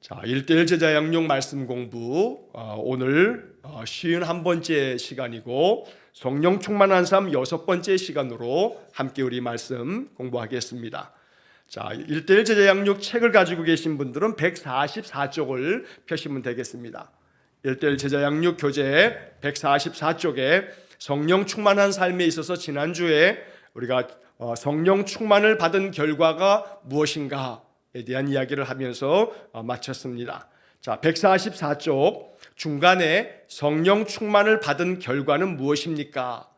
자, 1:1 제자 양육 말씀 공부 오늘 51번째 시간이고 성령 충만한 삶 6번째 시간으로 함께 우리 말씀 공부하겠습니다. 자, 1:1 제자 양육 책을 가지고 계신 분들은 144쪽을 펴시면 되겠습니다. 1:1 제자 양육 교재 144쪽에 성령 충만한 삶에 있어서 지난주에 우리가 성령 충만을 받은 결과가 무엇인가 에 대한 이야기를 하면서 마쳤습니다. 자, 144쪽 중간에 성령 충만을 받은 결과는 무엇입니까?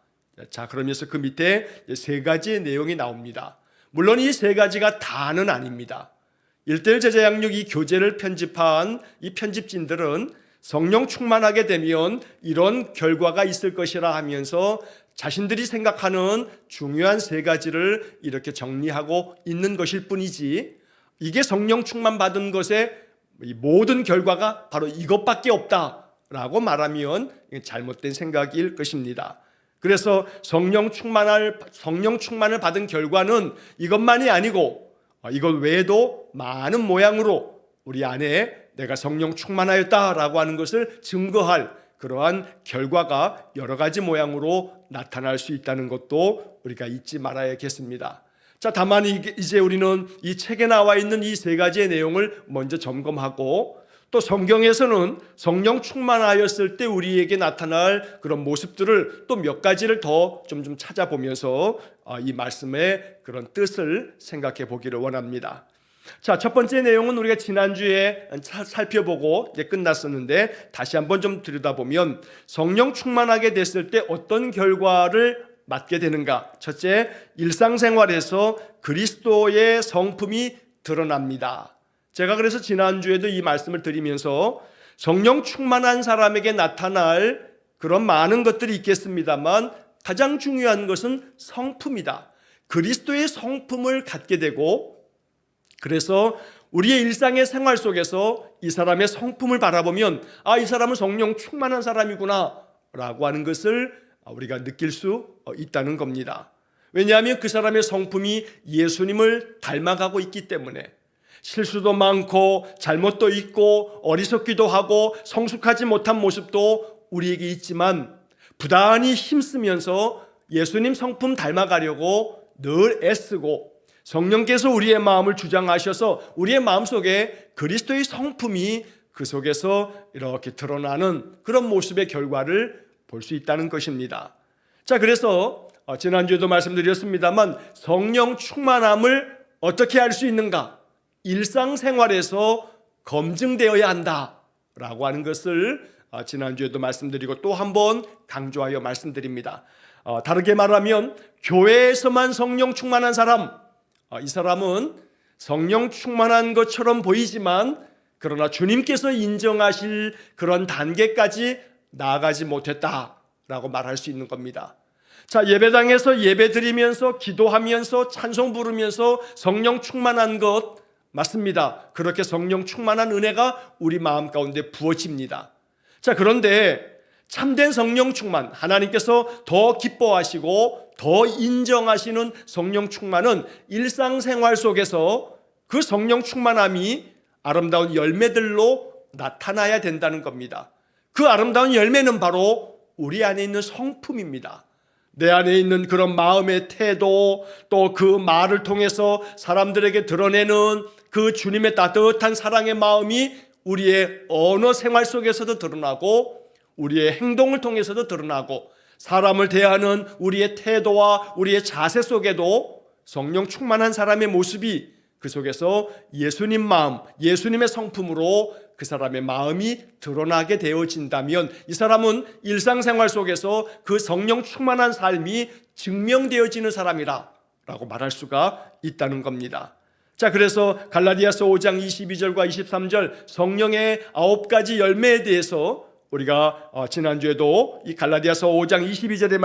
자, 그러면서 그 밑에 세 가지의 내용이 나옵니다. 물론 이 세 가지가 다는 아닙니다. 1:1 제자 양육 이 교재를 편집한 이 편집진들은 성령 충만하게 되면 이런 결과가 있을 것이라 하면서 자신들이 생각하는 중요한 세 가지를 이렇게 정리하고 있는 것일 뿐이지, 이게 성령 충만 받은 것의 모든 결과가 바로 이것밖에 없다라고 말하면 잘못된 생각일 것입니다. 그래서 성령 충만을 받은 결과는 이것만이 아니고 이것 외에도 많은 모양으로 우리 안에 내가 성령 충만하였다라고 하는 것을 증거할 그러한 결과가 여러 가지 모양으로 나타날 수 있다는 것도 우리가 잊지 말아야겠습니다. 자, 다만 이제 우리는 이 책에 나와 있는 이 세 가지의 내용을 먼저 점검하고, 또 성경에서는 성령 충만하였을 때 우리에게 나타날 그런 모습들을 또 몇 가지를 더 좀 찾아보면서 이 말씀의 그런 뜻을 생각해 보기를 원합니다. 자, 첫 번째 내용은 우리가 지난주에 살펴보고 이제 끝났었는데 다시 한번 좀 들여다보면 성령 충만하게 됐을 때 어떤 결과를 맞게 되는가? 첫째, 일상생활에서 그리스도의 성품이 드러납니다. 제가 그래서 지난주에도 이 말씀을 드리면서 성령 충만한 사람에게 나타날 그런 많은 것들이 있겠습니다만 가장 중요한 것은 성품이다. 그리스도의 성품을 갖게 되고, 그래서 우리의 일상의 생활 속에서 이 사람의 성품을 바라보면 이 사람은 성령 충만한 사람이구나 라고 하는 것을 우리가 느낄 수 있다는 겁니다. 왜냐하면 그 사람의 성품이 예수님을 닮아가고 있기 때문에. 실수도 많고 잘못도 있고 어리석기도 하고 성숙하지 못한 모습도 우리에게 있지만 부단히 힘쓰면서 예수님 성품 닮아가려고 늘 애쓰고, 성령께서 우리의 마음을 주장하셔서 우리의 마음속에 그리스도의 성품이 그 속에서 이렇게 드러나는 그런 모습의 결과를 볼 수 있다는 것입니다. 자, 그래서 지난주에도 말씀드렸습니다만 성령 충만함을 어떻게 알 수 있는가? 일상생활에서 검증되어야 한다라고 하는 것을 지난주에도 말씀드리고 또 한번 강조하여 말씀드립니다. 다르게 말하면 교회에서만 성령 충만한 사람, 이 사람은 성령 충만한 것처럼 보이지만 그러나 주님께서 인정하실 그런 단계까지 나아가지 못했다라고 말할 수 있는 겁니다. 자, 예배당에서 예배 드리면서 기도하면서 찬송 부르면서 성령 충만한 것 맞습니다. 그렇게 성령 충만한 은혜가 우리 마음 가운데 부어집니다. 자, 그런데 참된 성령 충만, 하나님께서 더 기뻐하시고 더 인정하시는 성령 충만은 일상생활 속에서 그 성령 충만함이 아름다운 열매들로 나타나야 된다는 겁니다. 그 아름다운 열매는 바로 우리 안에 있는 성품입니다. 내 안에 있는 그런 마음의 태도, 또 그 말을 통해서 사람들에게 드러내는 그 주님의 따뜻한 사랑의 마음이 우리의 언어 생활 속에서도 드러나고 우리의 행동을 통해서도 드러나고, 사람을 대하는 우리의 태도와 우리의 자세 속에도 성령 충만한 사람의 모습이 그 속에서 예수님 마음, 예수님의 성품으로 그 사람의 마음이 드러나게 되어진다면 이 사람은 일상생활 속에서 그 성령 충만한 삶이 증명되어지는 사람이라고 말할 수가 있다는 겁니다. 자, 그래서 갈라디아서 5장 22절과 23절 성령의 9가지 열매에 대해서 우리가 지난주에도 이 갈라디아서 5장 22절의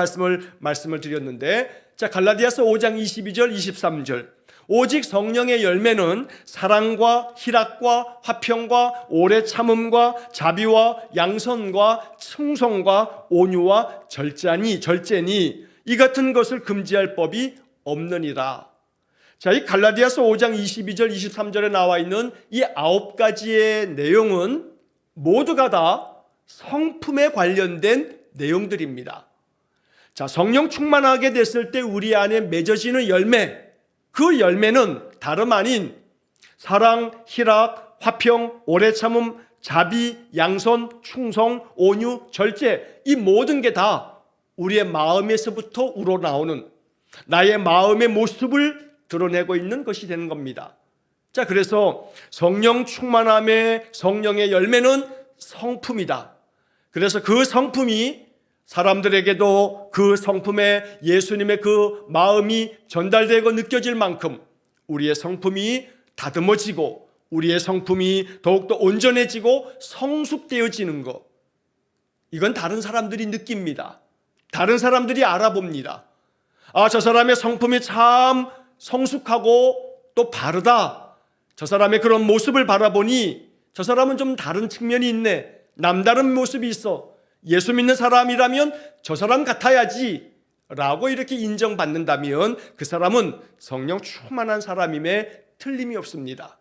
말씀을 드렸는데, 자, 갈라디아서 5장 22절 23절 오직 성령의 열매는 사랑과 희락과 화평과 오래 참음과 자비와 양선과 충성과 온유와 절제니 이 같은 것을 금지할 법이 없느니라. 자, 이 갈라디아서 5장 22절 23절에 나와 있는 이 9가지의 내용은 모두가 다 성품에 관련된 내용들입니다. 자, 성령 충만하게 됐을 때 우리 안에 맺어지는 열매, 그 열매는 다름 아닌 사랑, 희락, 화평, 오래 참음, 자비, 양선, 충성, 온유, 절제, 이 모든 게 다 우리의 마음에서부터 우러나오는 나의 마음의 모습을 드러내고 있는 것이 되는 겁니다. 자, 그래서 성령 충만함의 성령의 열매는 성품이다. 그래서 그 성품이 사람들에게도 그 성품에 예수님의 그 마음이 전달되고 느껴질 만큼 우리의 성품이 다듬어지고 우리의 성품이 더욱더 온전해지고 성숙되어지는 것, 이건 다른 사람들이 느낍니다. 다른 사람들이 알아봅니다. 아, 저 사람의 성품이 참 성숙하고 또 바르다. 저 사람의 그런 모습을 바라보니 저 사람은 좀 다른 측면이 있네. 남다른 모습이 있어. 예수 믿는 사람이라면 저 사람 같아야지 라고 이렇게 인정받는다면 그 사람은 성령 충만한 사람임에 틀림이 없습니다.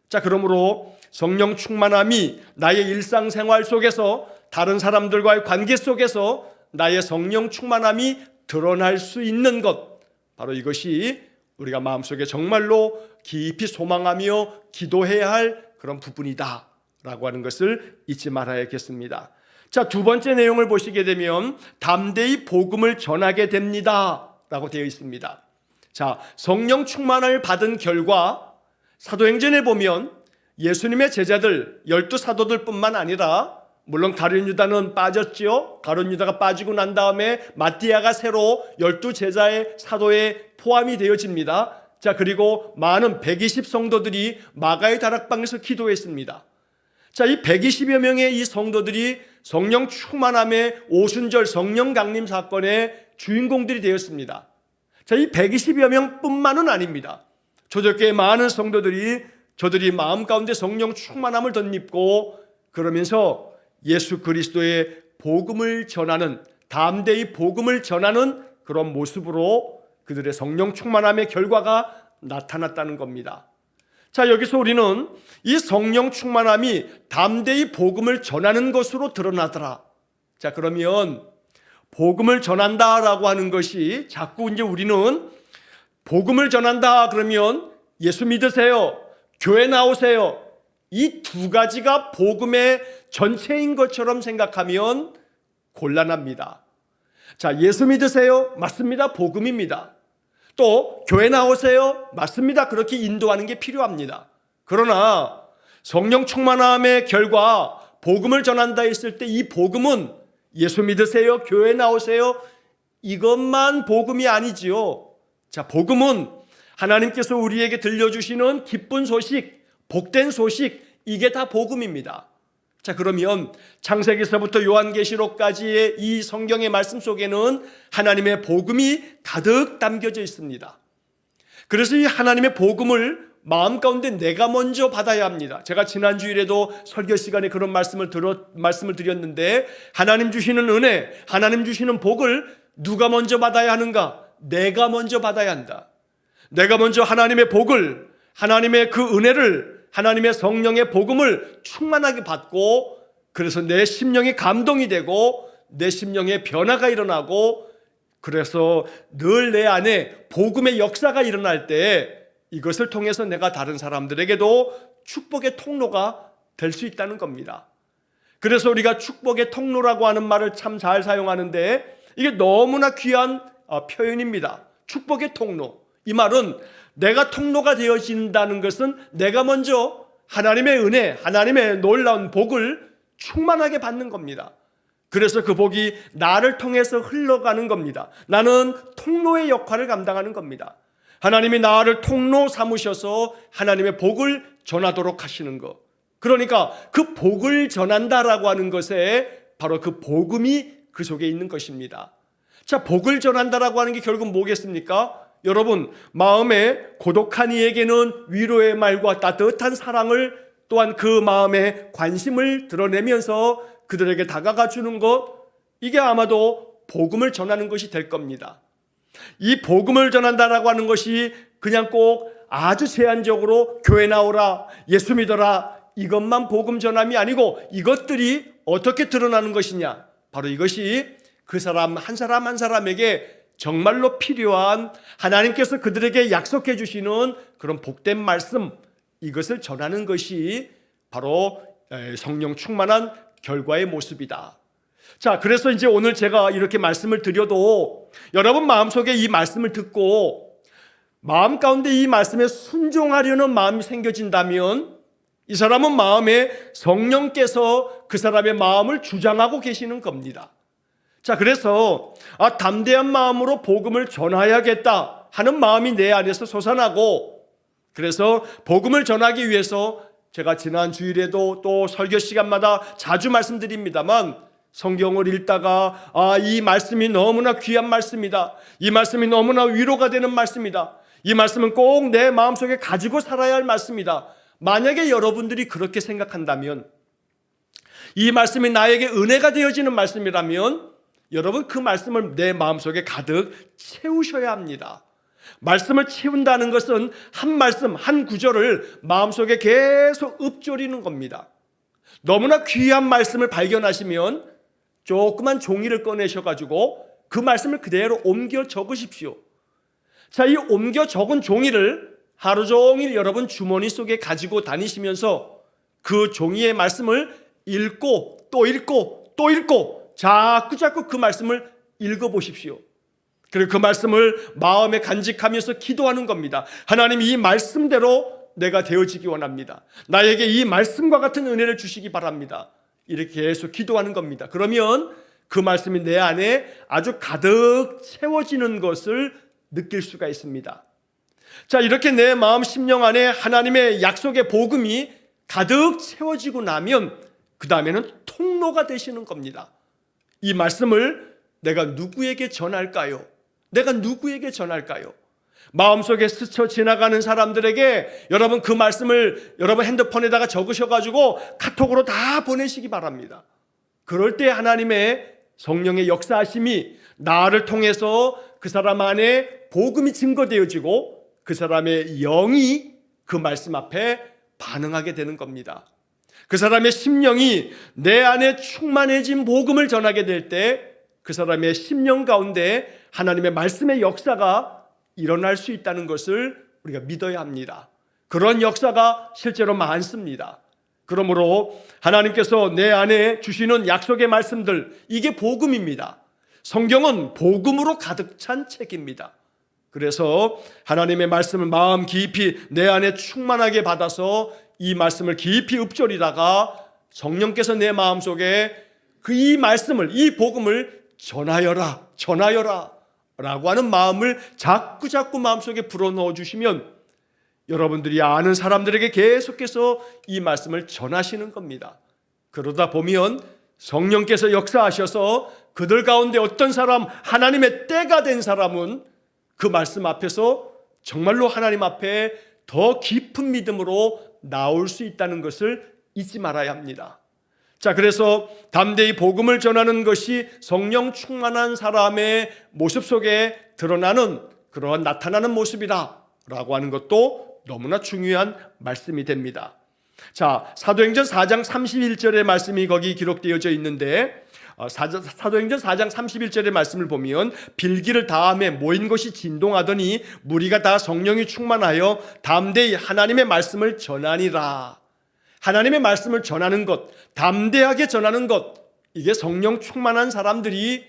자, 그러므로 성령 충만함이 나의 일상생활 속에서 다른 사람들과의 관계 속에서 나의 성령 충만함이 드러날 수 있는 것, 바로 이것이 우리가 마음속에 정말로 깊이 소망하며 기도해야 할 그런 부분이다 라고 하는 것을 잊지 말아야겠습니다. 자, 두 번째 내용을 보시게 되면 담대히 복음을 전하게 됩니다 라고 되어 있습니다. 자, 성령 충만을 받은 결과 사도행전에 보면 예수님의 제자들 12사도들 뿐만 아니라, 물론 가룟 유다는 빠졌지요. 가룟 유다가 빠지고 난 다음에 마띠아가 새로 12제자의 사도에 포함이 되어집니다. 자, 그리고 많은 120 성도들이 마가의 다락방에서 기도했습니다. 자, 이 120여 명의 이 성도들이 성령 충만함의 오순절 성령 강림 사건의 주인공들이 되었습니다. 자, 이 120여 명뿐만은 아닙니다. 초대교회 많은 성도들이 저들이 마음 가운데 성령 충만함을 덧입고 그러면서 예수 그리스도의 복음을 전하는, 담대히 복음을 전하는 그런 모습으로 그들의 성령 충만함의 결과가 나타났다는 겁니다. 자, 여기서 우리는 이 성령 충만함이 담대히 복음을 전하는 것으로 드러나더라. 자, 그러면 복음을 전한다라고 하는 것이 자꾸 이제 우리는 복음을 전한다 그러면 예수 믿으세요, 교회 나오세요, 이 두 가지가 복음의 전체인 것처럼 생각하면 곤란합니다. 자, 예수 믿으세요, 맞습니다, 복음입니다. 또 교회 나오세요, 맞습니다, 그렇게 인도하는 게 필요합니다. 그러나 성령 충만함의 결과 복음을 전한다 했을 때 이 복음은 예수 믿으세요, 교회 나오세요, 이것만 복음이 아니지요. 자, 복음은 하나님께서 우리에게 들려주시는 기쁜 소식, 복된 소식, 이게 다 복음입니다. 자, 그러면 창세기서부터 요한계시록까지의 이 성경의 말씀 속에는 하나님의 복음이 가득 담겨져 있습니다. 그래서 이 하나님의 복음을 마음 가운데 내가 먼저 받아야 합니다. 제가 지난주일에도 설교 시간에 그런 말씀을 드렸는데, 하나님 주시는 은혜, 하나님 주시는 복을 누가 먼저 받아야 하는가? 내가 먼저 받아야 한다. 내가 먼저 하나님의 복을, 하나님의 그 은혜를, 하나님의 성령의 복음을 충만하게 받고, 그래서 내 심령이 감동이 되고 내 심령에 변화가 일어나고, 그래서 늘 내 안에 복음의 역사가 일어날 때 이것을 통해서 내가 다른 사람들에게도 축복의 통로가 될 수 있다는 겁니다. 그래서 우리가 축복의 통로라고 하는 말을 참 잘 사용하는데 이게 너무나 귀한 표현입니다. 축복의 통로. 이 말은 내가 통로가 되어진다는 것은 내가 먼저 하나님의 은혜, 하나님의 놀라운 복을 충만하게 받는 겁니다. 그래서 그 복이 나를 통해서 흘러가는 겁니다. 나는 통로의 역할을 감당하는 겁니다. 하나님이 나를 통로 삼으셔서 하나님의 복을 전하도록 하시는 것. 그러니까 그 복을 전한다라고 하는 것에 바로 그 복음이 그 속에 있는 것입니다. 자, 복을 전한다라고 하는 게 결국 뭐겠습니까? 여러분, 마음에 고독한 이에게는 위로의 말과 따뜻한 사랑을, 또한 그 마음에 관심을 드러내면서 그들에게 다가가 주는 것, 이게 아마도 복음을 전하는 것이 될 겁니다. 이 복음을 전한다라고 하는 것이 그냥 꼭 아주 제한적으로 교회 나오라, 예수 믿어라, 이것만 복음 전함이 아니고 이것들이 어떻게 드러나는 것이냐? 바로 이것이 그 사람 한 사람에게 정말로 필요한 하나님께서 그들에게 약속해 주시는 그런 복된 말씀, 이것을 전하는 것이 바로 성령 충만한 결과의 모습이다. 자, 그래서 이제 오늘 제가 이렇게 말씀을 드려도 여러분 마음속에 이 말씀을 듣고 마음 가운데 이 말씀에 순종하려는 마음이 생겨진다면 이 사람은 마음에 성령께서 그 사람의 마음을 주장하고 계시는 겁니다. 자, 그래서 담대한 마음으로 복음을 전해야겠다 하는 마음이 내 안에서 솟아나고, 그래서 복음을 전하기 위해서 제가 지난 주일에도 또 설교 시간마다 자주 말씀드립니다만, 성경을 읽다가 이 말씀이 너무나 귀한 말씀이다, 이 말씀이 너무나 위로가 되는 말씀이다, 이 말씀은 꼭 내 마음속에 가지고 살아야 할 말씀이다. 만약에 여러분들이 그렇게 생각한다면, 이 말씀이 나에게 은혜가 되어지는 말씀이라면 여러분 그 말씀을 내 마음속에 가득 채우셔야 합니다. 말씀을 채운다는 것은 한 말씀, 한 구절을 마음속에 계속 읊조리는 겁니다. 너무나 귀한 말씀을 발견하시면 조그만 종이를 꺼내셔가지고 그 말씀을 그대로 옮겨 적으십시오. 자, 이 옮겨 적은 종이를 하루 종일 여러분 주머니 속에 가지고 다니시면서 그 종이의 말씀을 읽고 또 읽고 또 읽고 자꾸 그 말씀을 읽어보십시오. 그리고 그 말씀을 마음에 간직하면서 기도하는 겁니다. 하나님, 이 말씀대로 내가 되어지기 원합니다. 나에게 이 말씀과 같은 은혜를 주시기 바랍니다. 이렇게 계속 기도하는 겁니다. 그러면 그 말씀이 내 안에 아주 가득 채워지는 것을 느낄 수가 있습니다. 자, 이렇게 내 마음 심령 안에 하나님의 약속의 복음이 가득 채워지고 나면 그 다음에는 통로가 되시는 겁니다. 이 말씀을 내가 누구에게 전할까요? 내가 누구에게 전할까요? 마음속에 스쳐 지나가는 사람들에게 여러분 그 말씀을 여러분 핸드폰에다가 적으셔가지고 카톡으로 다 보내시기 바랍니다. 그럴 때 하나님의 성령의 역사하심이 나를 통해서 그 사람 안에 복음이 증거되어지고 그 사람의 영이 그 말씀 앞에 반응하게 되는 겁니다. 그 사람의 심령이 내 안에 충만해진 복음을 전하게 될 때 그 사람의 심령 가운데 하나님의 말씀의 역사가 일어날 수 있다는 것을 우리가 믿어야 합니다. 그런 역사가 실제로 많습니다. 그러므로 하나님께서 내 안에 주시는 약속의 말씀들, 이게 복음입니다. 성경은 복음으로 가득 찬 책입니다. 그래서 하나님의 말씀을 마음 깊이 내 안에 충만하게 받아서 이 말씀을 깊이 읊조리다가 성령께서 내 마음속에 이 말씀을, 이 복음을 전하여라 라고 하는 마음을 자꾸 마음속에 불어넣어 주시면 여러분들이 아는 사람들에게 계속해서 이 말씀을 전하시는 겁니다. 그러다 보면 성령께서 역사하셔서 그들 가운데 어떤 사람, 하나님의 때가 된 사람은 그 말씀 앞에서 정말로 하나님 앞에 더 깊은 믿음으로 나올 수 있다는 것을 잊지 말아야 합니다. 자, 그래서 담대히 복음을 전하는 것이 성령 충만한 사람의 모습 속에 드러나는 그러한 나타나는 모습이다라고 하는 것도 너무나 중요한 말씀이 됩니다. 자, 사도행전 4장 31절의 말씀이 거기 기록되어져 있는데 사도행전 4장 31절의 말씀을 보면 빌기를 다함에 모인 것이 진동하더니 무리가 다 성령이 충만하여 담대히 하나님의 말씀을 전하니라. 하나님의 말씀을 전하는 것, 담대하게 전하는 것, 이게 성령 충만한 사람들이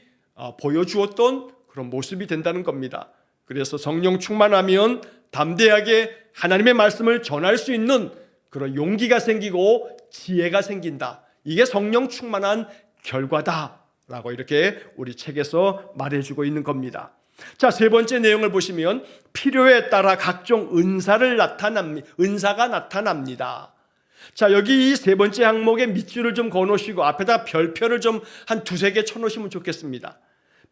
보여주었던 그런 모습이 된다는 겁니다. 그래서 성령 충만하면 담대하게 하나님의 말씀을 전할 수 있는 그런 용기가 생기고 지혜가 생긴다. 이게 성령 충만한 결과다라고 이렇게 우리 책에서 말해주고 있는 겁니다. 자, 세 번째 내용을 보시면 필요에 따라 각종 은사가 나타납니다. 자, 여기 이 세 번째 항목에 밑줄을 좀 그어놓으시고 앞에다 별표를 좀 한 두세 개 쳐놓으시면 좋겠습니다.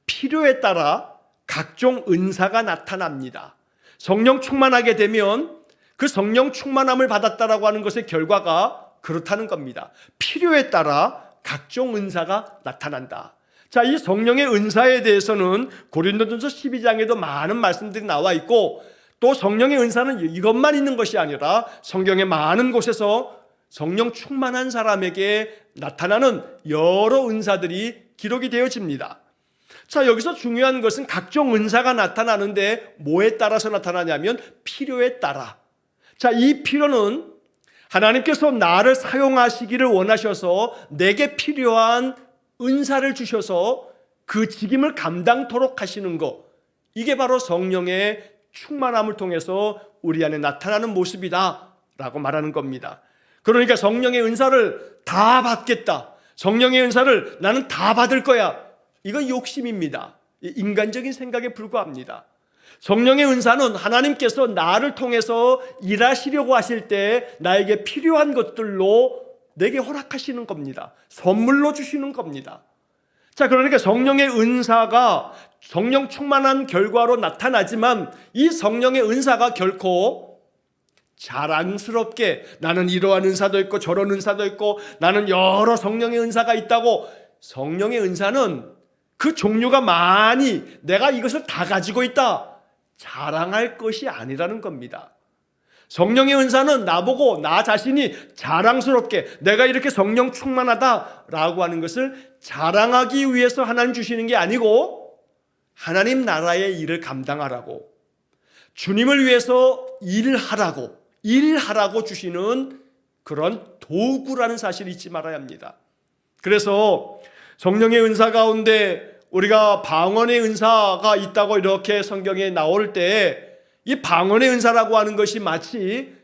필요에 따라 각종 은사가 나타납니다. 성령 충만하게 되면 그 성령 충만함을 받았다라고 하는 것의 결과가 그렇다는 겁니다. 필요에 따라 각종 은사가 나타난다. 자, 이 성령의 은사에 대해서는 고린도전서 12장에도 많은 말씀들이 나와 있고 또 성령의 은사는 이것만 있는 것이 아니라 성경의 많은 곳에서 성령 충만한 사람에게 나타나는 여러 은사들이 기록이 되어집니다. 자, 여기서 중요한 것은 각종 은사가 나타나는데 뭐에 따라서 나타나냐면 필요에 따라. 자, 이 필요는 하나님께서 나를 사용하시기를 원하셔서 내게 필요한 은사를 주셔서 그 직임을 감당토록 하시는 것, 이게 바로 성령의 충만함을 통해서 우리 안에 나타나는 모습이다 라고 말하는 겁니다. 그러니까 성령의 은사를 다 받겠다, 성령의 은사를 나는 다 받을 거야, 이건 욕심입니다. 인간적인 생각에 불과합니다. 성령의 은사는 하나님께서 나를 통해서 일하시려고 하실 때 나에게 필요한 것들로 내게 허락하시는 겁니다. 선물로 주시는 겁니다. 자, 그러니까 성령의 은사가 성령 충만한 결과로 나타나지만 이 성령의 은사가 결코 자랑스럽게 나는 이러한 은사도 있고 저런 은사도 있고 나는 여러 성령의 은사가 있다고, 성령의 은사는 그 종류가 많이 내가 이것을 다 가지고 있다 자랑할 것이 아니라는 겁니다. 성령의 은사는 나보고 나 자신이 자랑스럽게 내가 이렇게 성령 충만하다라고 하는 것을 자랑하기 위해서 하나님 주시는 게 아니고 하나님 나라의 일을 감당하라고, 주님을 위해서 일하라고 주시는 그런 도구라는 사실을 잊지 말아야 합니다. 그래서 성령의 은사 가운데 우리가 방언의 은사가 있다고 이렇게 성경에 나올 때 이 방언의 은사라고 하는 것이 마치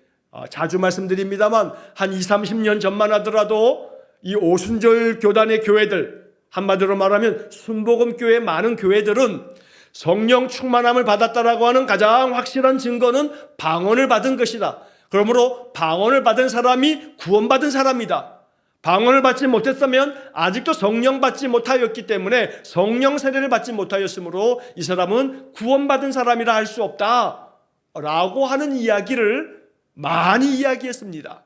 자주 말씀드립니다만 한 20-30년 전만 하더라도 이 오순절 교단의 교회들, 한마디로 말하면 순복음교회 많은 교회들은 성령 충만함을 받았다라고 하는 가장 확실한 증거는 방언을 받은 것이다. 그러므로 방언을 받은 사람이 구원받은 사람이다. 방언을 받지 못했으면 아직도 성령 받지 못하였기 때문에 성령 세례를 받지 못하였으므로 이 사람은 구원받은 사람이라 할 수 없다 라고 하는 이야기를 많이 이야기했습니다.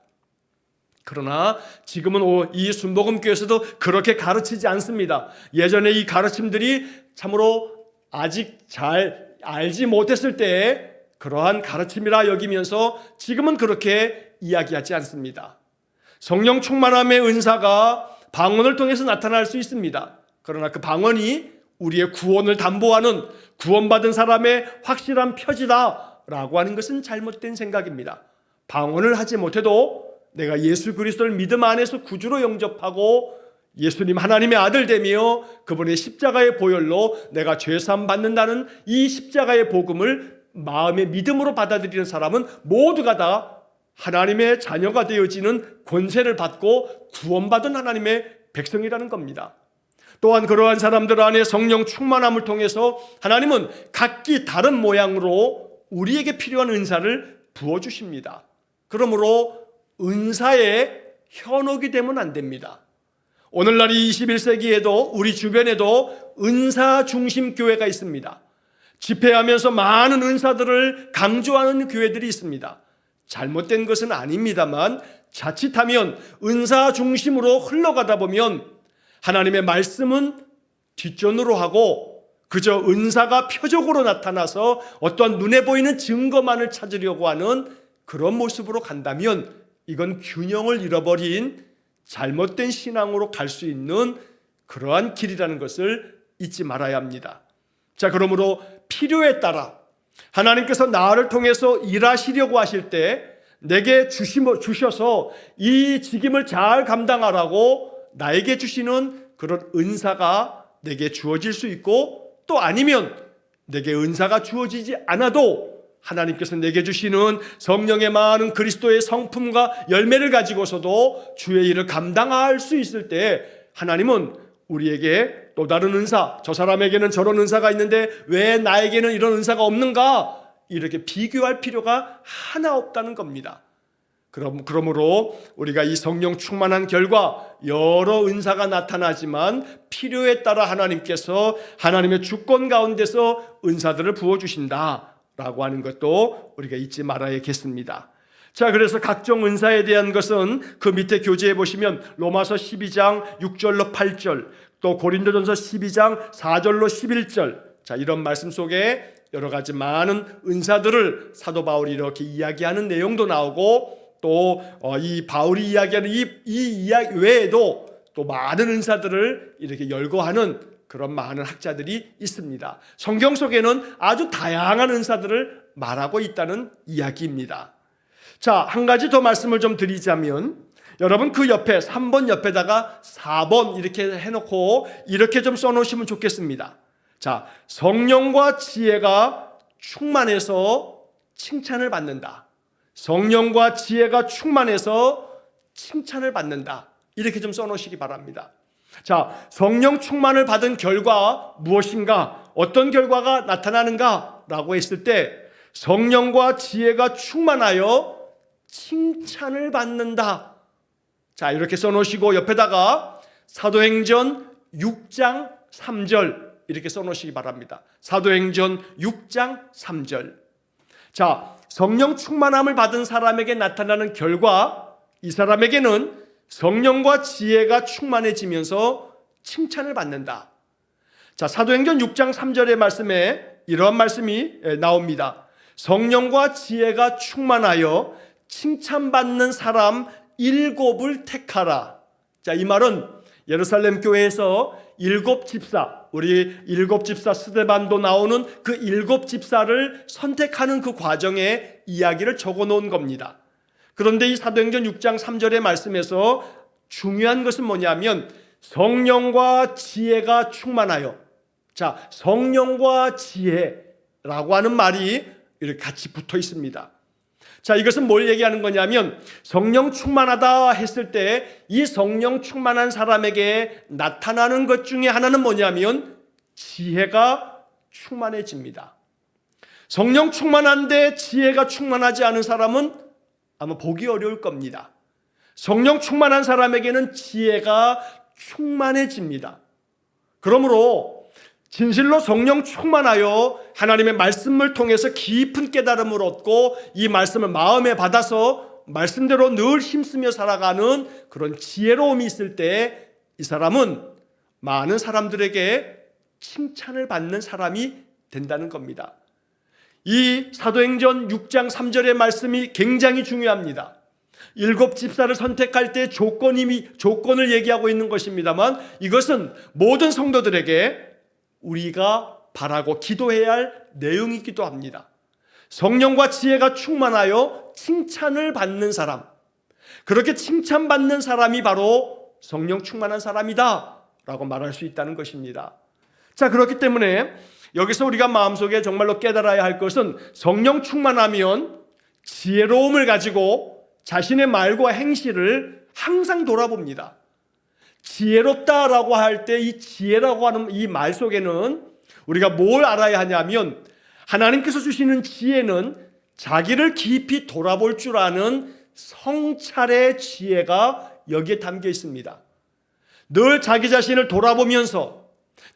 그러나 지금은 이 순복음교회에서도 그렇게 가르치지 않습니다. 예전에 이 가르침들이 참으로 아직 잘 알지 못했을 때에 그러한 가르침이라 여기면서 지금은 그렇게 이야기하지 않습니다. 성령 충만함의 은사가 방언을 통해서 나타날 수 있습니다. 그러나 그 방언이 우리의 구원을 담보하는 구원받은 사람의 확실한 표지다라고 하는 것은 잘못된 생각입니다. 방언을 하지 못해도 내가 예수 그리스도를 믿음 안에서 구주로 영접하고 예수님 하나님의 아들 되며 그분의 십자가의 보혈로 내가 죄사함 받는다는 이 십자가의 복음을 마음의 믿음으로 받아들이는 사람은 모두가 다 하나님의 자녀가 되어지는 권세를 받고 구원받은 하나님의 백성이라는 겁니다. 또한 그러한 사람들 안에 성령 충만함을 통해서 하나님은 각기 다른 모양으로 우리에게 필요한 은사를 부어주십니다. 그러므로 은사에 현혹이 되면 안 됩니다. 오늘날 이 21세기에도 우리 주변에도 은사 중심 교회가 있습니다. 집회하면서 많은 은사들을 강조하는 교회들이 있습니다. 잘못된 것은 아닙니다만 자칫하면 은사 중심으로 흘러가다 보면 하나님의 말씀은 뒷전으로 하고 그저 은사가 표적으로 나타나서 어떠한 눈에 보이는 증거만을 찾으려고 하는 그런 모습으로 간다면 이건 균형을 잃어버린 잘못된 신앙으로 갈 수 있는 그러한 길이라는 것을 잊지 말아야 합니다. 자, 그러므로 필요에 따라 하나님께서 나를 통해서 일하시려고 하실 때 내게 주셔서 이 직임을 잘 감당하라고 나에게 주시는 그런 은사가 내게 주어질 수 있고, 또 아니면 내게 은사가 주어지지 않아도 하나님께서 내게 주시는 성령의 많은 그리스도의 성품과 열매를 가지고서도 주의 일을 감당할 수 있을 때 하나님은 우리에게 또 다른 은사, 저 사람에게는 저런 은사가 있는데 왜 나에게는 이런 은사가 없는가, 이렇게 비교할 필요가 하나 없다는 겁니다. 그러므로 우리가 이 성령 충만한 결과 여러 은사가 나타나지만 필요에 따라 하나님께서 하나님의 주권 가운데서 은사들을 부어주신다라고 하는 것도 우리가 잊지 말아야겠습니다. 자, 그래서 각종 은사에 대한 것은 그 밑에 교재에 보시면 로마서 12장 6절로 8절, 또 고린도전서 12장 4절로 11절, 자, 이런 말씀 속에 여러 가지 많은 은사들을 사도 바울이 이렇게 이야기하는 내용도 나오고 또 이 바울이 이야기하는 이 이야기 외에도 또 많은 은사들을 이렇게 열거하는 그런 많은 학자들이 있습니다. 성경 속에는 아주 다양한 은사들을 말하고 있다는 이야기입니다. 자, 한 가지 더 말씀을 좀 드리자면 여러분 그 옆에 3번 옆에다가 4번 이렇게 해놓고 이렇게 좀 써놓으시면 좋겠습니다. 자, 성령과 지혜가 충만해서 칭찬을 받는다. 성령과 지혜가 충만해서 칭찬을 받는다. 이렇게 좀 써놓으시기 바랍니다. 자, 성령 충만을 받은 결과 무엇인가? 어떤 결과가 나타나는가? 라고 했을 때 성령과 지혜가 충만하여 칭찬을 받는다. 자, 이렇게 써놓으시고 옆에다가 사도행전 6장 3절 이렇게 써놓으시기 바랍니다. 사도행전 6장 3절. 자, 성령 충만함을 받은 사람에게 나타나는 결과, 이 사람에게는 성령과 지혜가 충만해지면서 칭찬을 받는다. 자, 사도행전 6장 3절의 말씀에 이러한 말씀이 나옵니다. 성령과 지혜가 충만하여 칭찬받는 사람 7을 택하라. 자, 이 말은 예루살렘 교회에서 7 집사, 우리 7 집사 스데반도 나오는 그 7 집사를 선택하는 그 과정의 이야기를 적어 놓은 겁니다. 그런데 이 사도행전 6장 3절의 말씀에서 중요한 것은 뭐냐면 성령과 지혜가 충만하여, 자, 성령과 지혜라고 하는 말이 이렇게 같이 붙어 있습니다. 자, 이것은 뭘 얘기하는 거냐면 성령 충만하다 했을 때 이 성령 충만한 사람에게 나타나는 것 중에 하나는 뭐냐면 지혜가 충만해집니다. 성령 충만한데 지혜가 충만하지 않은 사람은 아마 보기 어려울 겁니다. 성령 충만한 사람에게는 지혜가 충만해집니다. 그러므로 진실로 성령 충만하여 하나님의 말씀을 통해서 깊은 깨달음을 얻고 이 말씀을 마음에 받아서 말씀대로 늘 힘쓰며 살아가는 그런 지혜로움이 있을 때 이 사람은 많은 사람들에게 칭찬을 받는 사람이 된다는 겁니다. 이 사도행전 6장 3절의 말씀이 굉장히 중요합니다. 7 집사를 선택할 때 조건을 얘기하고 있는 것입니다만 이것은 모든 성도들에게 우리가 바라고 기도해야 할 내용이기도 합니다. 성령과 지혜가 충만하여 칭찬을 받는 사람, 그렇게 칭찬받는 사람이 바로 성령 충만한 사람이다 라고 말할 수 있다는 것입니다. 자, 그렇기 때문에 여기서 우리가 마음속에 정말로 깨달아야 할 것은 성령 충만하면 지혜로움을 가지고 자신의 말과 행실을 항상 돌아봅니다. 지혜롭다라고 할 때 이 지혜라고 하는 이 말 속에는 우리가 뭘 알아야 하냐면 하나님께서 주시는 지혜는 자기를 깊이 돌아볼 줄 아는 성찰의 지혜가 여기에 담겨 있습니다. 늘 자기 자신을 돌아보면서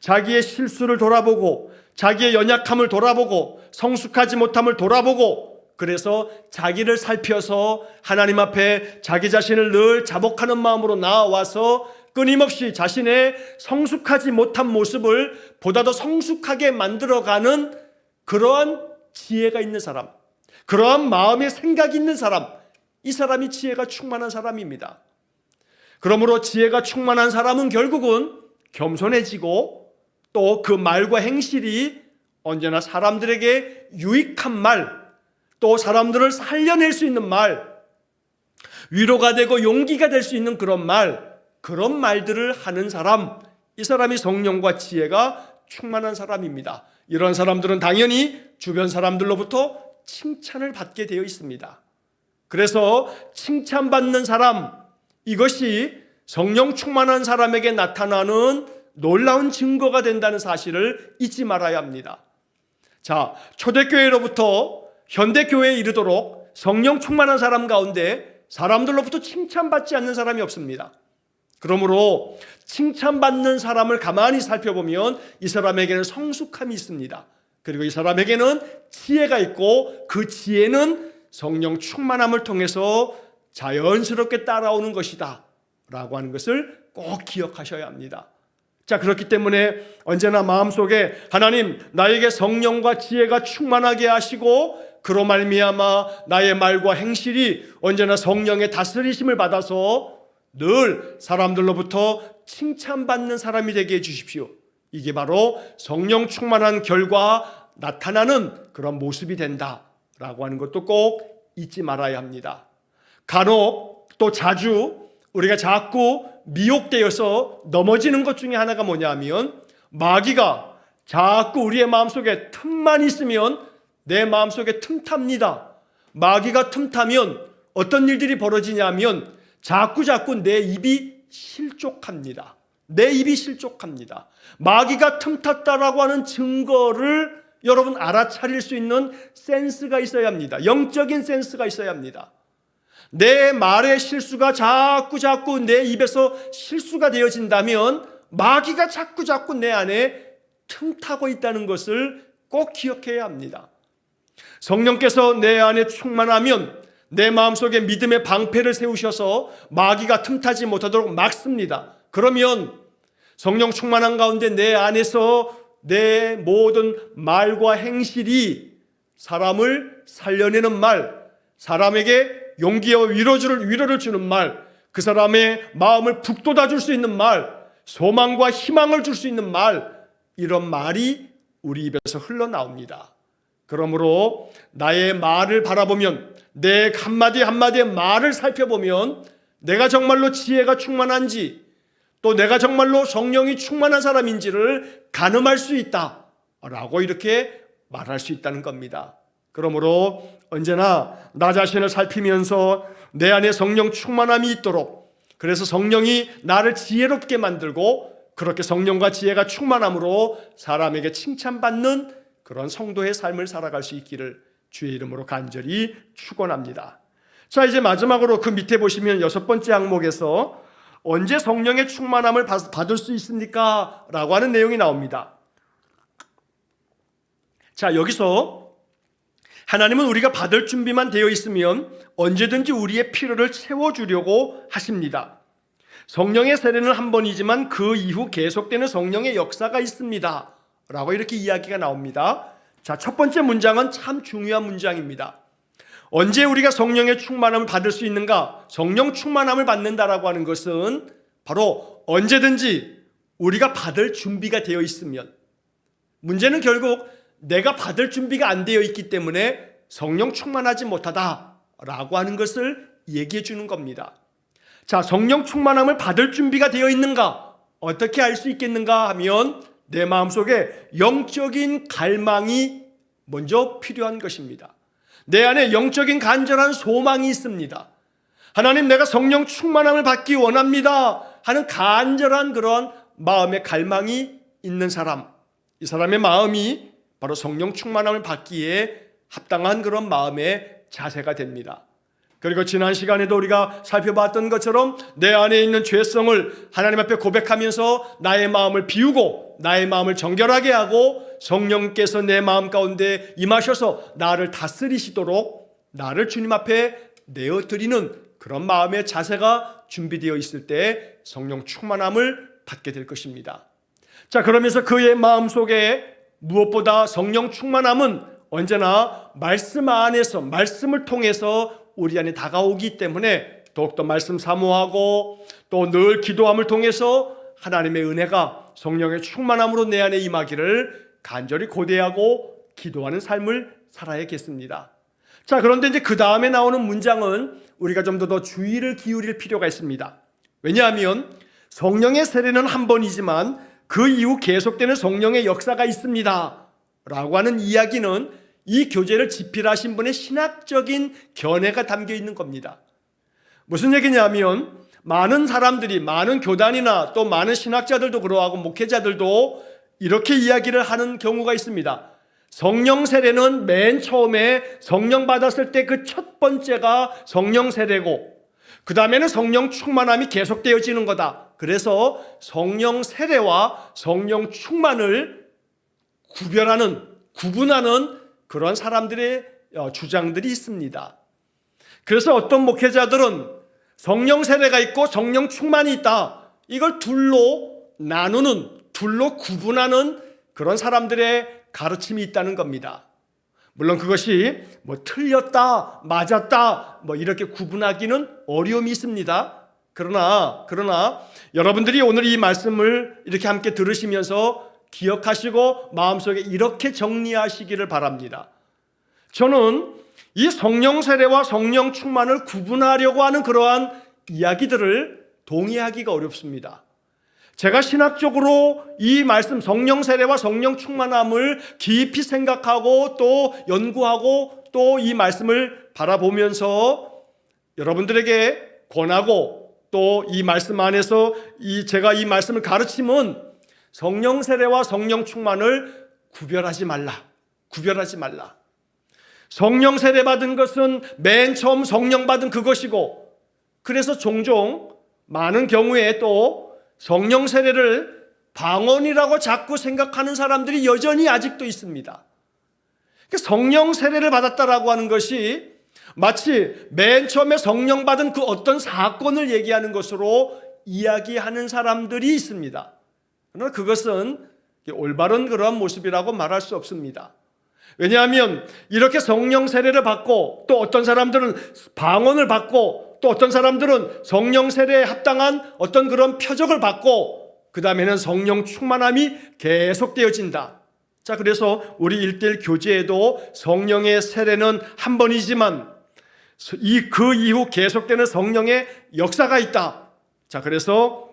자기의 실수를 돌아보고 자기의 연약함을 돌아보고 성숙하지 못함을 돌아보고 그래서 자기를 살펴서 하나님 앞에 자기 자신을 늘 자복하는 마음으로 나아와서 끊임없이 자신의 성숙하지 못한 모습을 보다 더 성숙하게 만들어가는 그러한 지혜가 있는 사람, 그러한 마음의 생각이 있는 사람, 이 사람이 지혜가 충만한 사람입니다. 그러므로 지혜가 충만한 사람은 결국은 겸손해지고 또 그 말과 행실이 언제나 사람들에게 유익한 말, 또 사람들을 살려낼 수 있는 말, 위로가 되고 용기가 될 수 있는 그런 말들을 하는 사람, 이 사람이 성령과 지혜가 충만한 사람입니다. 이런 사람들은 당연히 주변 사람들로부터 칭찬을 받게 되어 있습니다. 그래서 칭찬받는 사람, 이것이 성령 충만한 사람에게 나타나는 놀라운 증거가 된다는 사실을 잊지 말아야 합니다. 자, 초대교회로부터 현대교회에 이르도록 성령 충만한 사람 가운데 사람들로부터 칭찬받지 않는 사람이 없습니다. 그러므로 칭찬받는 사람을 가만히 살펴보면 이 사람에게는 성숙함이 있습니다. 그리고 이 사람에게는 지혜가 있고 그 지혜는 성령 충만함을 통해서 자연스럽게 따라오는 것이다 라고 하는 것을 꼭 기억하셔야 합니다. 자, 그렇기 때문에 언제나 마음속에 하나님 나에게 성령과 지혜가 충만하게 하시고 그로 말미암아 나의 말과 행실이 언제나 성령의 다스리심을 받아서 늘 사람들로부터 칭찬받는 사람이 되게 해주십시오. 이게 바로 성령 충만한 결과 나타나는 그런 모습이 된다라고 하는 것도 꼭 잊지 말아야 합니다. 간혹 또 자주 우리가 자꾸 미혹되어서 넘어지는 것 중에 하나가 뭐냐 하면 마귀가 자꾸 우리의 마음속에 틈만 있으면 내 마음속에 틈탑니다. 마귀가 틈타면 어떤 일들이 벌어지냐면 자꾸 내 입이 실족합니다. 내 입이 실족합니다. 마귀가 틈탔다라고 하는 증거를 여러분 알아차릴 수 있는 센스가 있어야 합니다. 영적인 센스가 있어야 합니다. 내 말의 실수가 자꾸 내 입에서 실수가 되어진다면 마귀가 자꾸 내 안에 틈타고 있다는 것을 꼭 기억해야 합니다. 성령께서 내 안에 충만하면 내 마음속에 믿음의 방패를 세우셔서 마귀가 틈타지 못하도록 막습니다. 그러면 성령 충만한 가운데 내 안에서 내 모든 말과 행실이 사람을 살려내는 말, 사람에게 용기와 위로를 주는 말, 그 사람의 마음을 북돋아 줄 수 있는 말, 소망과 희망을 줄 수 있는 말, 이런 말이 우리 입에서 흘러나옵니다. 그러므로 나의 말을 바라보면, 내 한마디 한마디의 말을 살펴보면 내가 정말로 지혜가 충만한지, 또 내가 정말로 성령이 충만한 사람인지를 가늠할 수 있다라고 이렇게 말할 수 있다는 겁니다. 그러므로 언제나 나 자신을 살피면서 내 안에 성령 충만함이 있도록, 그래서 성령이 나를 지혜롭게 만들고 그렇게 성령과 지혜가 충만함으로 사람에게 칭찬받는 그런 성도의 삶을 살아갈 수 있기를 주의 이름으로 간절히 축원합니다. 자, 이제 마지막으로 그 밑에 보시면 6번째 항목에서 언제 성령의 충만함을 받을 수 있습니까? 라고 하는 내용이 나옵니다. 자, 여기서 하나님은 우리가 받을 준비만 되어 있으면 언제든지 우리의 필요를 채워주려고 하십니다. 성령의 세례는 한 번이지만 그 이후 계속되는 성령의 역사가 있습니다 라고 이렇게 이야기가 나옵니다. 자, 첫 번째 문장은 참 중요한 문장입니다. 언제 우리가 성령의 충만함을 받을 수 있는가? 성령 충만함을 받는다라고 하는 것은 바로 언제든지 우리가 받을 준비가 되어 있으면, 문제는 결국 내가 받을 준비가 안 되어 있기 때문에 성령 충만하지 못하다라고 하는 것을 얘기해 주는 겁니다. 자, 성령 충만함을 받을 준비가 되어 있는가? 어떻게 알 수 있겠는가 하면 내 마음속에 영적인 갈망이 먼저 필요한 것입니다. 내 안에 영적인 간절한 소망이 있습니다. 하나님, 내가 성령 충만함을 받기 원합니다 하는 간절한 그런 마음의 갈망이 있는 사람, 이 사람의 마음이 바로 성령 충만함을 받기에 합당한 그런 마음의 자세가 됩니다. 그리고 지난 시간에도 우리가 살펴봤던 것처럼 내 안에 있는 죄성을 하나님 앞에 고백하면서 나의 마음을 비우고 나의 마음을 정결하게 하고 성령께서 내 마음 가운데 임하셔서 나를 다스리시도록 나를 주님 앞에 내어드리는 그런 마음의 자세가 준비되어 있을 때 성령 충만함을 받게 될 것입니다. 자, 그러면서 그의 마음속에 무엇보다 성령 충만함은 언제나 말씀 안에서, 말씀을 통해서 우리 안에 다가오기 때문에 더욱더 말씀 사모하고 또 늘 기도함을 통해서 하나님의 은혜가 성령의 충만함으로 내 안에 임하기를 간절히 고대하고 기도하는 삶을 살아야겠습니다. 자, 그런데 이제 그 다음에 나오는 문장은 우리가 좀 더 주의를 기울일 필요가 있습니다. 왜냐하면 성령의 세례는 한 번이지만 그 이후 계속되는 성령의 역사가 있습니다 라고 하는 이야기는 이 교제를 집필하신 분의 신학적인 견해가 담겨 있는 겁니다. 무슨 얘기냐면 많은 사람들이, 많은 교단이나 또 많은 신학자들도 그러하고 목회자들도 이렇게 이야기를 하는 경우가 있습니다. 성령 세례는 맨 처음에 성령 받았을 때 그 첫 번째가 성령 세례고 그 다음에는 성령 충만함이 계속되어지는 거다. 그래서 성령 세례와 성령 충만을 구분하는 그런 사람들의 주장들이 있습니다. 그래서 어떤 목회자들은 성령 세례가 있고 성령 충만이 있다, 이걸 둘로 나누는, 둘로 구분하는 그런 사람들의 가르침이 있다는 겁니다. 물론 그것이 틀렸다, 맞았다, 이렇게 구분하기는 어려움이 있습니다. 그러나 여러분들이 오늘 이 말씀을 이렇게 함께 들으시면서 기억하시고 마음속에 이렇게 정리하시기를 바랍니다. 저는 이 성령 세례와 성령 충만을 구분하려고 하는 그러한 이야기들을 동의하기가 어렵습니다. 제가 신학적으로 이 말씀 성령 세례와 성령 충만함을 깊이 생각하고 또 연구하고 또 이 말씀을 바라보면서 여러분들에게 권하고 또 이 말씀 안에서 제가 이 말씀을 가르침은 성령 세례와 성령 충만을 구별하지 말라. 성령 세례 받은 것은 맨 처음 성령 받은 그것이고, 그래서 종종 많은 경우에 또 성령 세례를 방언이라고 자꾸 생각하는 사람들이 여전히 아직도 있습니다. 성령 세례를 받았다라고 하는 것이 마치 맨 처음에 성령 받은 그 어떤 사건을 얘기하는 것으로 이야기하는 사람들이 있습니다. 그러나 그것은 올바른 그러한 모습이라고 말할 수 없습니다. 왜냐하면 이렇게 성령 세례를 받고 또 어떤 사람들은 방언을 받고 또 어떤 사람들은 성령 세례에 합당한 어떤 그런 표적을 받고 그 다음에는 성령 충만함이 계속되어진다. 자, 그래서 우리 1:1 교제에도 성령의 세례는 한 번이지만 그 이후 계속되는 성령의 역사가 있다. 자, 그래서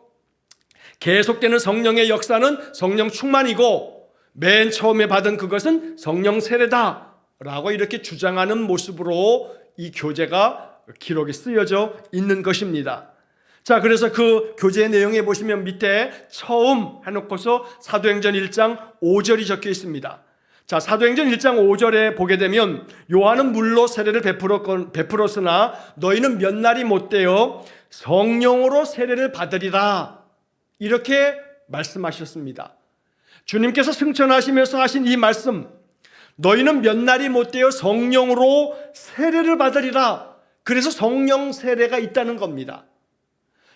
계속되는 성령의 역사는 성령 충만이고 맨 처음에 받은 그것은 성령 세례다 라고 이렇게 주장하는 모습으로 이 교제가 기록이 쓰여져 있는 것입니다. 자, 그래서 그 교제의 내용에 보시면 밑에 처음 해놓고서 사도행전 1장 5절이 적혀 있습니다. 자, 사도행전 1장 5절에 보게 되면 요한은 물로 세례를 베풀었으나 너희는 몇 날이 못되어 성령으로 세례를 받으리라 이렇게 말씀하셨습니다. 주님께서 승천하시면서 하신 이 말씀, 너희는 몇 날이 못되어 성령으로 세례를 받으리라. 그래서 성령 세례가 있다는 겁니다.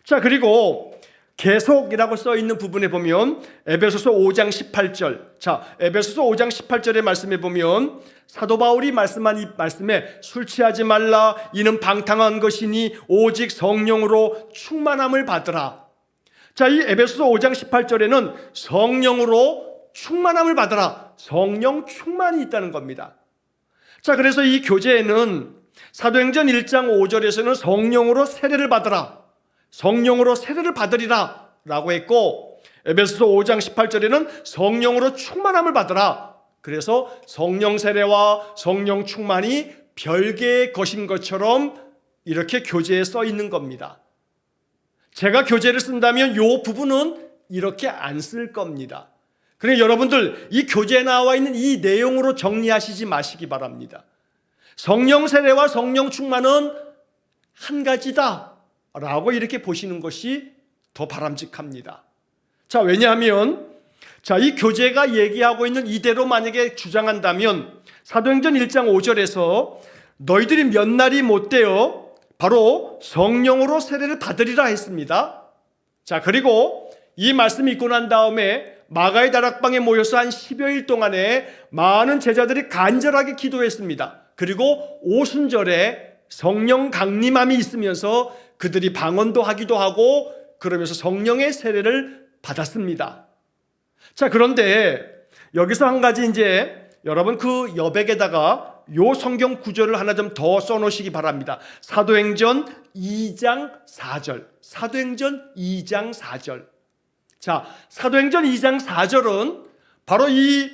자, 그리고 계속이라고 써 있는 부분에 보면 에베소서 5장 18절. 자, 에베소서 5장 18절의 말씀에 보면 사도 바울이 말씀한 이 말씀에 술 취하지 말라 이는 방탕한 것이니 오직 성령으로 충만함을 받으라. 자, 이 에베소서 5장 18절에는 성령으로 충만함을 받으라. 성령 충만이 있다는 겁니다. 자, 그래서 이 교제에는 사도행전 1장 5절에서는 성령으로 세례를 받으라. 성령으로 세례를 받으리라 라고 했고 에베소서 5장 18절에는 성령으로 충만함을 받으라. 그래서 성령 세례와 성령 충만이 별개의 것인 것처럼 이렇게 교제에 써 있는 겁니다. 제가 교재를 쓴다면 이 부분은 이렇게 안 쓸 겁니다. 그러니까 여러분들 이 교재에 나와 있는 이 내용으로 정리하시지 마시기 바랍니다. 성령 세례와 성령 충만은 한 가지다 라고 이렇게 보시는 것이 더 바람직합니다. 자, 왜냐하면 이 교재가 얘기하고 있는 이대로 만약에 주장한다면 사도행전 1장 5절에서 너희들이 몇 날이 못되어 바로 성령으로 세례를 받으리라 했습니다. 자, 그리고 이 말씀이 있고 난 다음에 마가의 다락방에 모여서 한 10여일 동안에 많은 제자들이 간절하게 기도했습니다. 그리고 오순절에 성령 강림함이 있으면서 그들이 방언도 하기도 하고 그러면서 성령의 세례를 받았습니다. 자, 그런데 여기서 한 가지 이제 여러분 그 여백에다가 요 성경 구절을 하나 좀 더 써놓으시기 바랍니다. 사도행전 2장 4절. 사도행전 2장 4절. 자, 사도행전 2장 4절은 바로 이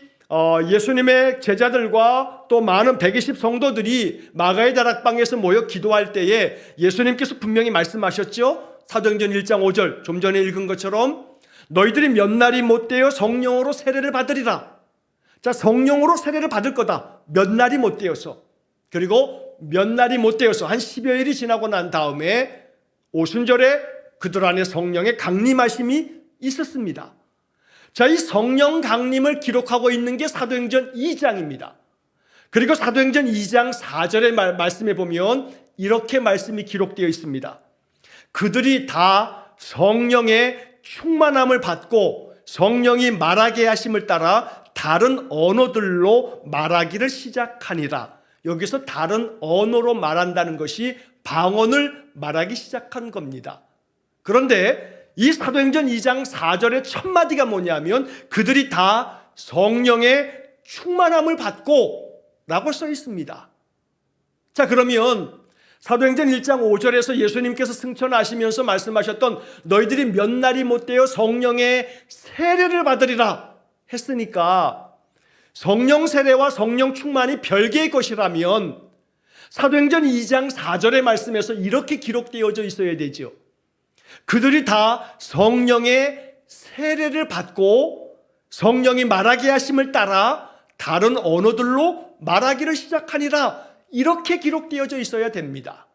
예수님의 제자들과 또 많은 120 성도들이 마가의 다락방에서 모여 기도할 때에 예수님께서 분명히 말씀하셨죠. 사도행전 1장 5절 좀 전에 읽은 것처럼 너희들이 몇 날이 못되어 성령으로 세례를 받으리라. 자, 성령으로 세례를 받을 거다. 몇 날이 못되어서. 그리고 몇 날이 못되어서 한 10여일이 지나고 난 다음에 오순절에 그들 안에 성령의 강림하심이 있었습니다. 자, 이 성령 강림을 기록하고 있는 게 사도행전 2장입니다. 그리고 사도행전 2장 4절의 말씀에 보면 이렇게 말씀이 기록되어 있습니다. 그들이 다 성령의 충만함을 받고 성령이 말하게 하심을 따라 다른 언어들로 말하기를 시작하니라. 여기서 다른 언어로 말한다는 것이 방언을 말하기 시작한 겁니다. 그런데 이 사도행전 2장 4절의 첫 마디가 뭐냐면 그들이 다 성령의 충만함을 받고 라고 써 있습니다. 자, 그러면 사도행전 1장 5절에서 예수님께서 승천하시면서 말씀하셨던 너희들이 몇 날이 못되어 성령의 세례를 받으리라 했으니까 성령 세례와 성령 충만이 별개의 것이라면 사도행전 2장 4절의 말씀에서 이렇게 기록되어져 있어야 되죠. 그들이 다 성령의 세례를 받고 성령이 말하게 하심을 따라 다른 언어들로 말하기를 시작하니라. 이렇게 기록되어져 있어야 됩니다.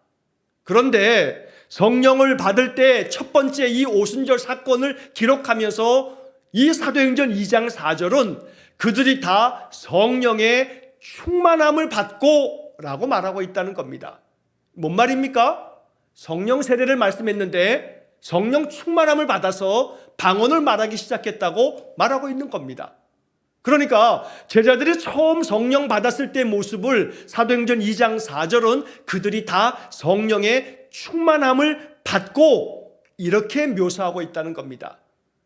그런데 성령을 받을 때 첫 번째 이 오순절 사건을 기록하면서 이 사도행전 2장 4절은 그들이 다 성령의 충만함을 받고 라고 말하고 있다는 겁니다. 뭔 말입니까? 성령 세례를 말씀했는데 성령 충만함을 받아서 방언을 말하기 시작했다고 말하고 있는 겁니다. 그러니까 제자들이 처음 성령 받았을 때의 모습을 사도행전 2장 4절은 그들이 다 성령의 충만함을 받고 이렇게 묘사하고 있다는 겁니다.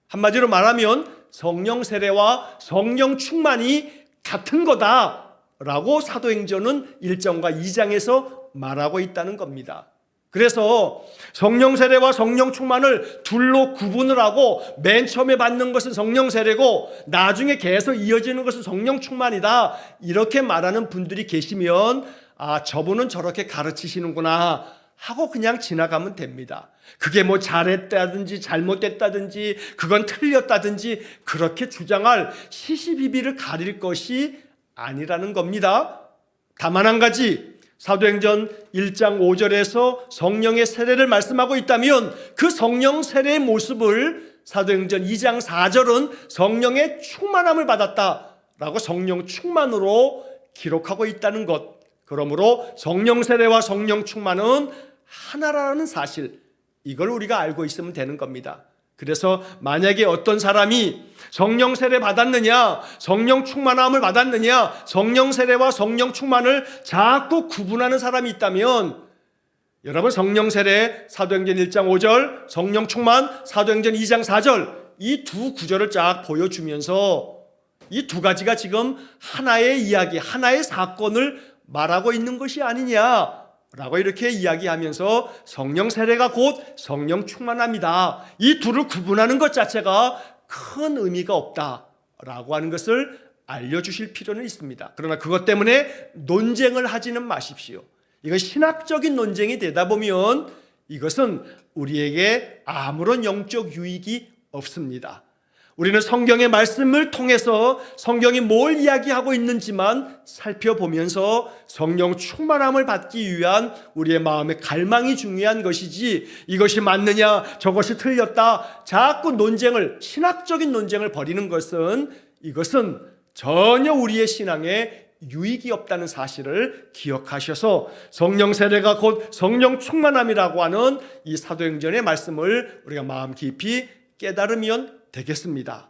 한마디로 말하면 성령 세례와 성령 충만이 같은 거다라고 사도행전은 1장과 2장에서 말하고 있다는 겁니다. 그래서 성령 세례와 성령 충만을 둘로 구분을 하고 맨 처음에 받는 것은 성령 세례고 나중에 계속 이어지는 것은 성령 충만이다 이렇게 말하는 분들이 계시면 아, 저분은 저렇게 가르치시는구나 하고 그냥 지나가면 됩니다. 그게 뭐 잘했다든지 잘못됐다든지 그건 틀렸다든지 그렇게 주장할 시시비비를 가릴 것이 아니라는 겁니다. 다만 한 가지, 사도행전 1장 5절에서 성령의 세례를 말씀하고 있다면 그 성령 세례의 모습을 사도행전 2장 4절은 성령의 충만함을 받았다라고 성령 충만으로 기록하고 있다는 것. 그러므로 성령 세례와 성령 충만은 하나라는 사실, 이걸 우리가 알고 있으면 되는 겁니다. 그래서 만약에 어떤 사람이 성령 세례 받았느냐, 성령 충만함을 받았느냐, 성령 세례와 성령 충만을 자꾸 구분하는 사람이 있다면 여러분 성령 세례 사도행전 1장 5절, 성령 충만 사도행전 2장 4절 이 두 구절을 쫙 보여주면서 이 두 가지가 지금 하나의 이야기, 하나의 사건을 말하고 있는 것이 아니냐 라고 이렇게 이야기하면서 성령 세례가 곧 성령 충만함이다. 이 둘을 구분하는 것 자체가 큰 의미가 없다라고 하는 것을 알려주실 필요는 있습니다. 그러나 그것 때문에 논쟁을 하지는 마십시오. 이건 신학적인 논쟁이 되다 보면 이것은 우리에게 아무런 영적 유익이 없습니다. 우리는 성경의 말씀을 통해서 성경이 뭘 이야기하고 있는지만 살펴보면서 성령 충만함을 받기 위한 우리의 마음의 갈망이 중요한 것이지 이것이 맞느냐 저것이 틀렸다 자꾸 논쟁을 신학적인 논쟁을 벌이는 것은 이것은 전혀 우리의 신앙에 유익이 없다는 사실을 기억하셔서 성령 세례가 곧 성령 충만함이라고 하는 이 사도행전의 말씀을 우리가 마음 깊이 깨달으면 되겠습니다.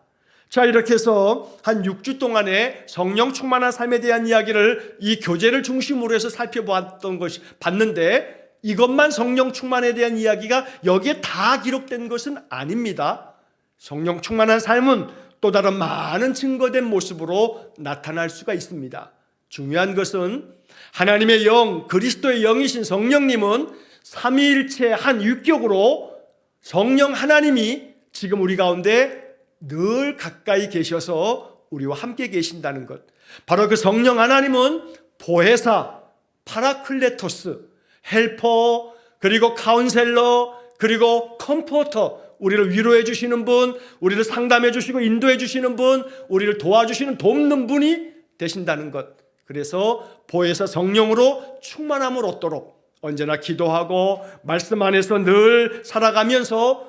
자, 이렇게 해서 한 6주 동안에 성령 충만한 삶에 대한 이야기를 이 교제를 중심으로 해서 봤는데 이것만 성령 충만에 대한 이야기가 여기에 다 기록된 것은 아닙니다. 성령 충만한 삶은 또 다른 많은 증거된 모습으로 나타날 수가 있습니다. 중요한 것은 하나님의 영, 그리스도의 영이신 성령님은 삼위일체 한 유격으로 성령 하나님이 지금 우리 가운데 늘 가까이 계셔서 우리와 함께 계신다는 것. 바로 그 성령 하나님은 보혜사, 파라클레토스, 헬퍼, 그리고 카운셀러, 그리고 컴포터, 우리를 위로해 주시는 분, 우리를 상담해 주시고 인도해 주시는 분, 우리를 도와주시는 돕는 분이 되신다는 것. 그래서 보혜사 성령으로 충만함을 얻도록 언제나 기도하고 말씀 안에서 늘 살아가면서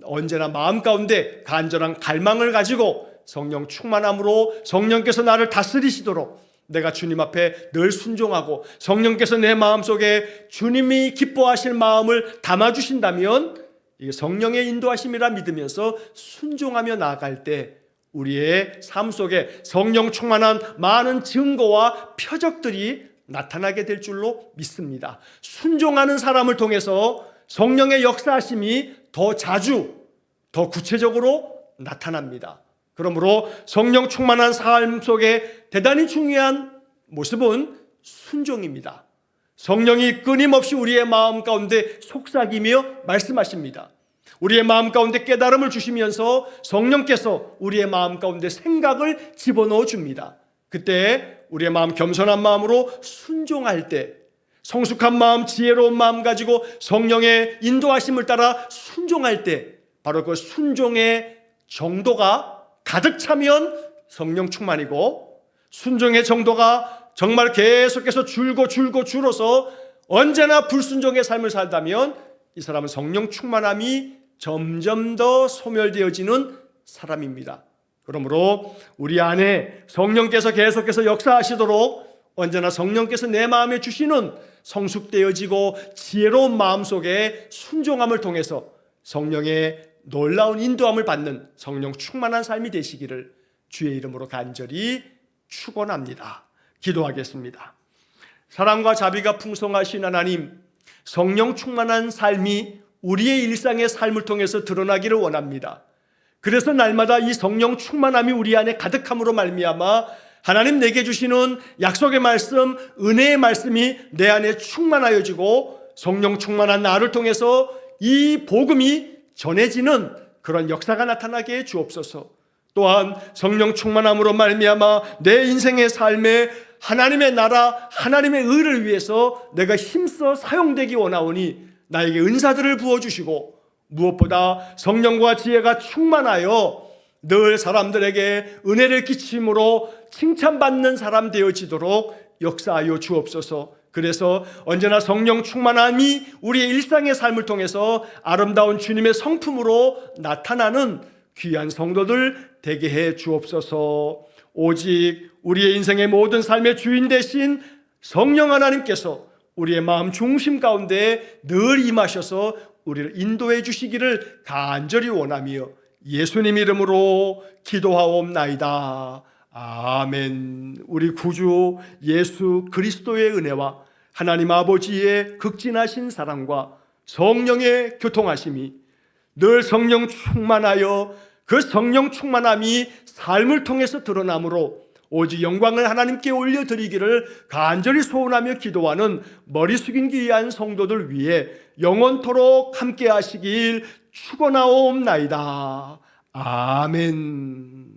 언제나 마음 가운데 간절한 갈망을 가지고 성령 충만함으로 성령께서 나를 다스리시도록 내가 주님 앞에 늘 순종하고 성령께서 내 마음속에 주님이 기뻐하실 마음을 담아주신다면 이게 성령의 인도하심이라 믿으면서 순종하며 나아갈 때 우리의 삶 속에 성령 충만한 많은 증거와 표적들이 나타나게 될 줄로 믿습니다. 순종하는 사람을 통해서 성령의 역사하심이 더 자주, 더 구체적으로 나타납니다. 그러므로 성령 충만한 삶 속에 대단히 중요한 모습은 순종입니다. 성령이 끊임없이 우리의 마음 가운데 속삭이며 말씀하십니다. 우리의 마음 가운데 깨달음을 주시면서 성령께서 우리의 마음 가운데 생각을 집어넣어 줍니다. 그때 우리의 마음 겸손한 마음으로 순종할 때 성숙한 마음, 지혜로운 마음 가지고 성령의 인도하심을 따라 순종할 때 바로 그 순종의 정도가 가득 차면 성령 충만이고 순종의 정도가 정말 계속해서 줄어서 언제나 불순종의 삶을 살다면 이 사람은 성령 충만함이 점점 더 소멸되어지는 사람입니다. 그러므로 우리 안에 성령께서 계속해서 역사하시도록 언제나 성령께서 내 마음에 주시는 성숙되어지고 지혜로운 마음속에 순종함을 통해서 성령의 놀라운 인도함을 받는 성령 충만한 삶이 되시기를 주의 이름으로 간절히 축원합니다. 기도하겠습니다. 사랑과 자비가 풍성하신 하나님, 성령 충만한 삶이 우리의 일상의 삶을 통해서 드러나기를 원합니다. 그래서 날마다 이 성령 충만함이 우리 안에 가득함으로 말미암아 하나님 내게 주시는 약속의 말씀, 은혜의 말씀이 내 안에 충만하여지고 성령 충만한 나를 통해서 이 복음이 전해지는 그런 역사가 나타나게 해 주옵소서. 또한 성령 충만함으로 말미암아 내 인생의 삶에 하나님의 나라, 하나님의 의를 위해서 내가 힘써 사용되기 원하오니 나에게 은사들을 부어주시고 무엇보다 성령과 지혜가 충만하여 늘 사람들에게 은혜를 끼침으로 칭찬받는 사람 되어지도록 역사하여 주옵소서. 그래서 언제나 성령 충만함이 우리의 일상의 삶을 통해서 아름다운 주님의 성품으로 나타나는 귀한 성도들 되게 해 주옵소서. 오직 우리의 인생의 모든 삶의 주인 되신 성령 하나님께서 우리의 마음 중심 가운데 늘 임하셔서 우리를 인도해 주시기를 간절히 원하며 예수님 이름으로 기도하옵나이다. 아멘. 우리 구주 예수 그리스도의 은혜와 하나님 아버지의 극진하신 사랑과 성령의 교통하심이 늘 성령 충만하여 그 성령 충만함이 삶을 통해서 드러나므로 오직 영광을 하나님께 올려드리기를 간절히 소원하며 기도하는 머리 숙인 귀한 성도들 위해 영원토록 함께 하시길 축원하옵나이다. 아멘.